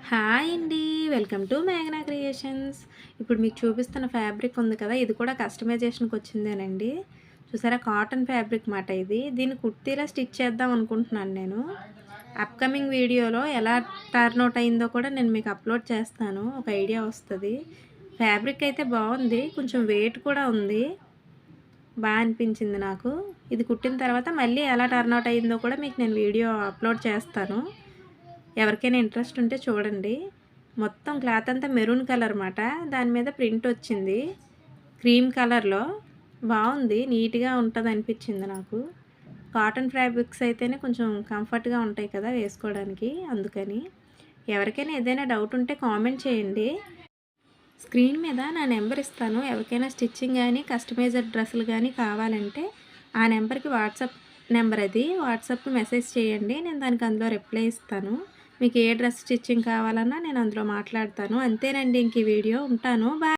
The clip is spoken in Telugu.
హాయ్ అండి. వెల్కమ్ టు మేఘనా క్రియేషన్స్. ఇప్పుడు మీకు చూపిస్తున్న ఫ్యాబ్రిక్ ఉంది కదా! ఇది కూడా కస్టమైజేషన్‌కి వచ్చిందేనండి. చూసారా కాటన్ ఫ్యాబ్రిక్ మాట ఇది. దీన్ని కుర్తీలా స్టిచ్ చేద్దాం అనుకుంటున్నాను నేను. అప్‌కమింగ్ వీడియోలో ఎలా టర్న్ అవుట్ అయిందో కూడా నేను మీకు అప్‌లోడ్ చేస్తాను. ఒక ఐడియా వస్తది. ఫ్యాబ్రిక్ అయితే బావుంది. కొంచెం వెయిట్ కూడా ఉంది. అనిపించింది నాకు. ఇది కుట్టిన తర్వాత మళ్ళీ ఎలా టర్న్ అవుట్ అయిందో కూడా మీకు నేను వీడియో అప్‌లోడ్ చేస్తాను. ఎవరికైనా ఇంట్రెస్ట్ ఉంటే చూడండి. మొత్తం క్లాత్ అంతా మెరూన్ కలర్ మాట. దాని మీద ప్రింట్ వచ్చింది. క్రీమ్ కలర్‌లో బావుంది. నీట్‌గా ఉంటదనిపించింది నాకు. కాటన్ ఫ్యాబ్రిక్స్ అయితేనే కొంచెం కంఫర్ట్‌గా ఉంటాయి కదా వేసుకోవడానికి. అందుకని. ఎవరికైనా ఏదైనా డౌట్ ఉంటే కామెంట్ చేయండి. స్క్రీన్ మీద నా నెంబర్ ఇస్తాను. ఎవరికైనా స్టిచ్చింగ్ గానీ, కస్టమైజ్డ్ డ్రెస్సులు గానీ కావాలంటే ఆ నెంబర్‌కి వాట్సాప్ నెంబర్ అది. వాట్సాప్‌కి మెసేజ్ చేయండి. నేను దానికి అందులో రిప్లై ఇస్తాను. మీకు ఏ డ్రెస్ స్టిచ్చింగ్ కావాలన్నా నేను అందులో మాట్లాడతాను. అంతేనండి ఇంక ఈ వీడియో. ఉంటాను. బాయ్.